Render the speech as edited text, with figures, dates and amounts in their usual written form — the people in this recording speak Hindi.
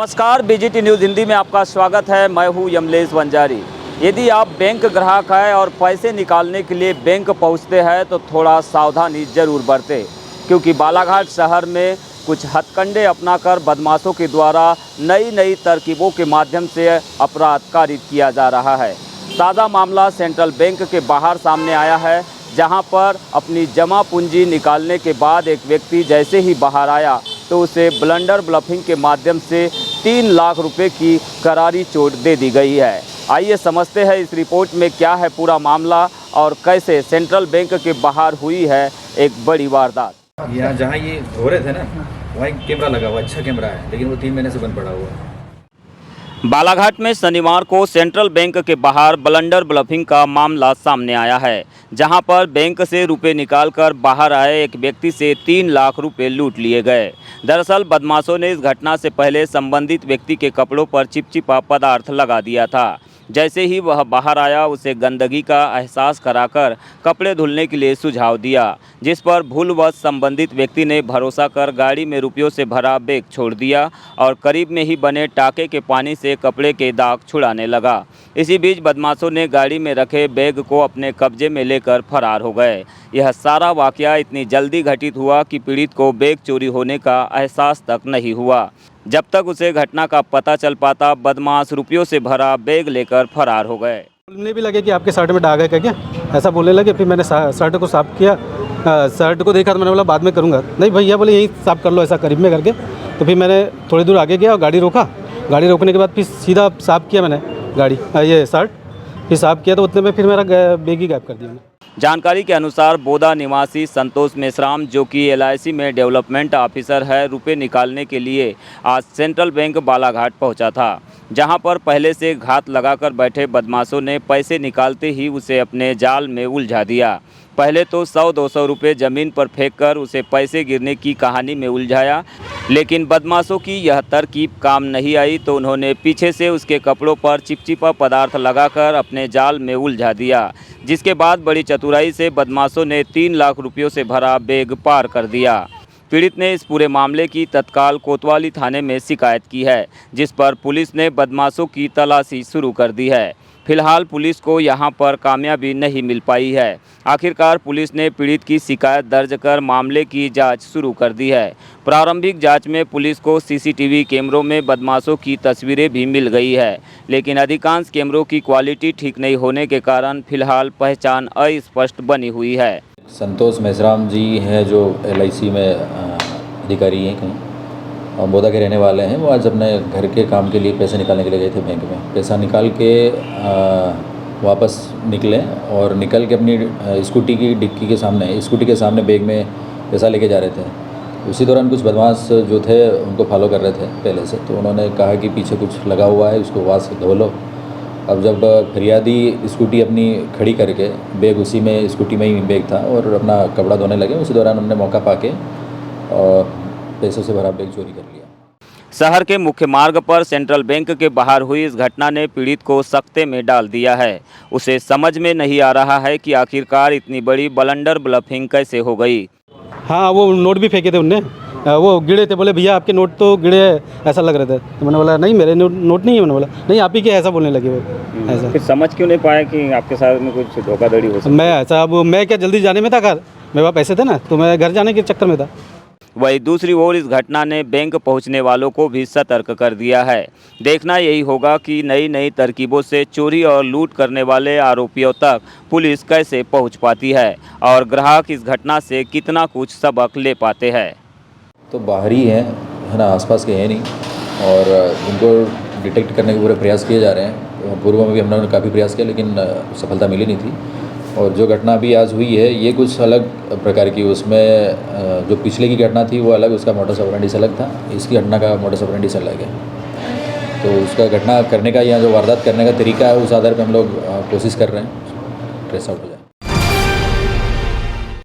नमस्कार, बीजीटी न्यूज़ हिंदी में आपका स्वागत है। मैं हूं यमलेश वंजारी। यदि आप बैंक ग्राहक हैं और पैसे निकालने के लिए बैंक पहुंचते हैं तो थोड़ा सावधानी जरूर बरतें, क्योंकि बालाघाट शहर में कुछ हथकंडे अपनाकर बदमाशों के द्वारा नई तरकीबों के माध्यम से अपराध कारित किया जा रहा है। ताज़ा मामला सेंट्रल बैंक के बाहर सामने आया है, जहां पर अपनी जमा पूंजी निकालने के बाद एक व्यक्ति जैसे ही बाहर आया तो उसे ब्लंडर ब्लफिंग के माध्यम से 3 लाख रुपए की करारी चोट दे दी गई है। आइए समझते हैं इस रिपोर्ट में क्या है पूरा मामला और कैसे सेंट्रल बैंक के बाहर हुई है एक बड़ी वारदात। यहाँ जहाँ ये हो रहे थे ना, वहाँ एक कैमरा लगा हुआ, अच्छा कैमरा है, लेकिन वो 3 महीने से बंद पड़ा हुआ है। बालाघाट में शनिवार को सेंट्रल बैंक के बाहर ब्लंडर ब्लफिंग का मामला सामने आया है, जहां पर बैंक से रुपए निकालकर बाहर आए एक व्यक्ति से 3 लाख रुपए लूट लिए गए। दरअसल बदमाशों ने इस घटना से पहले संबंधित व्यक्ति के कपड़ों पर चिपचिपा पदार्थ लगा दिया था। जैसे ही वह बाहर आया उसे गंदगी का एहसास कराकर कपड़े धुलने के लिए सुझाव दिया, जिस पर भूलवश संबंधित व्यक्ति ने भरोसा कर गाड़ी में रुपयों से भरा बैग छोड़ दिया और करीब में ही बने टाके के पानी से कपड़े के दाग छुड़ाने लगा। इसी बीच बदमाशों ने गाड़ी में रखे बैग को अपने कब्जे में लेकर फरार हो गए। यह सारा वाकया इतनी जल्दी घटित हुआ कि पीड़ित को बैग चोरी होने का एहसास तक नहीं हुआ। जब तक उसे घटना का पता चल पाता, बदमाश रुपयों से भरा बैग लेकर फरार हो गए। बोलने भी लगे कि आपके शर्ट में दाग है क्या, ऐसा बोलने लगे। फिर मैंने शर्ट को साफ़ किया, शर्ट को देखा तो मैंने बोला बाद में करूँगा। नहीं भैया बोले यहीं साफ़ कर लो, ऐसा करीब में करके। तो फिर मैंने थोड़ी दूर आगे गया और गाड़ी रोका। गाड़ी रोकने के बाद फिर सीधा साफ़ किया मैंने गाड़ी, ये शर्ट फिर साफ़ किया तो उतने में फिर मेरा बैग ही गायब कर दिया। जानकारी के अनुसार बोदा निवासी संतोष मेश्राम, जो कि LIC में डेवलपमेंट ऑफिसर है, रुपए निकालने के लिए आज सेंट्रल बैंक बालाघाट पहुंचा था, जहां पर पहले से घात लगाकर बैठे बदमाशों ने पैसे निकालते ही उसे अपने जाल में उलझा दिया। पहले तो 100-200 रुपये ज़मीन पर फेंककर उसे पैसे गिरने की कहानी में उलझाया, लेकिन बदमाशों की यह तरकीब काम नहीं आई तो उन्होंने पीछे से उसके कपड़ों पर चिपचिपा पदार्थ लगाकर अपने जाल में उलझा दिया, जिसके बाद बड़ी चतुराई से बदमाशों ने 3 लाख रुपयों से भरा बैग पार कर दिया। पीड़ित ने इस पूरे मामले की तत्काल कोतवाली थाने में शिकायत की है, जिस पर पुलिस ने बदमाशों की तलाशी शुरू कर दी है। फिलहाल पुलिस को यहां पर कामयाबी नहीं मिल पाई है। आखिरकार पुलिस ने पीड़ित की शिकायत दर्ज कर मामले की जांच शुरू कर दी है। प्रारंभिक जांच में पुलिस को CCTV कैमरों में बदमाशों की तस्वीरें भी मिल गई है, लेकिन अधिकांश कैमरों की क्वालिटी ठीक नहीं होने के कारण फिलहाल पहचान अस्पष्ट बनी हुई है। संतोष मेश्राम जी हैं जो LIC में अधिकारी हैं कहीं, और बोदा के रहने वाले हैं। वो आज अपने घर के काम के लिए पैसे निकालने के लिए गए थे बैंक में। पैसा निकाल के वापस निकले और निकल के अपनी स्कूटी की डिक्की के सामने, स्कूटी के सामने बैग में पैसा लेके जा रहे थे। उसी दौरान कुछ बदमाश जो थे उनको फॉलो कर रहे थे पहले से, तो उन्होंने कहा कि पीछे कुछ लगा हुआ है, उसको वहाँ से धो लो। अब जब फरियादी स्कूटी अपनी खड़ी करके बैग उसी में, स्कूटी में ही बैग था, और अपना कपड़ा धोने लगे, उसी दौरान हमने मौका पाके और पैसों से भरा बैग चोरी कर लिया। शहर के मुख्य मार्ग पर सेंट्रल बैंक के बाहर हुई इस घटना ने पीड़ित को सकते में डाल दिया है। उसे समझ में नहीं आ रहा है कि आखिरकार इतनी बड़ी ब्लंडर ब्लफिंग कैसे हो गई। हाँ, वो नोट भी फेंके थे उनने, वो गिरे थे। बोले भैया आपके नोट तो गिरे ऐसा लग रहा था। तो मैंने बोला नहीं मेरे नोट नहीं है। मैंने बोला नहीं आप ही के, ऐसा बोलने लगे वो। ऐसा फिर समझ क्यों नहीं पाया कि आपके साथ में कुछ धोखाधड़ी हो सकती है? मैं ऐसा, अब मैं क्या जल्दी जाने में था घर, मेरे पास पैसे थे ना, तो मैं घर जाने के चक्कर में था। वहीं दूसरी ओर इस घटना ने बैंक पहुंचने वालों को भी सतर्क कर दिया है। देखना यही होगा कि नई तरकीबों से चोरी और लूट करने वाले आरोपियों तक पुलिस कैसे पहुंच पाती है और ग्राहक इस घटना से कितना कुछ सबक ले पाते हैं। तो बाहरी हैं, है ना, आसपास के हैं नहीं, और उनको डिटेक्ट करने के पूरे प्रयास किए जा रहे हैं। पूर्व में भी हमने काफ़ी प्रयास किया, लेकिन सफलता मिली नहीं थी। और जो घटना अभी आज हुई है ये कुछ अलग प्रकार की, उसमें जो पिछले की घटना थी वो अलग, उसका मोडस ऑपरेंडी से अलग था, इसकी घटना का मोडस ऑपरेंडी से अलग है। तो उसका घटना करने का या जो वारदात करने का तरीका है, उस आधार पर हम लोग कोशिश कर रहे हैं ट्रेस आउट हो जाए।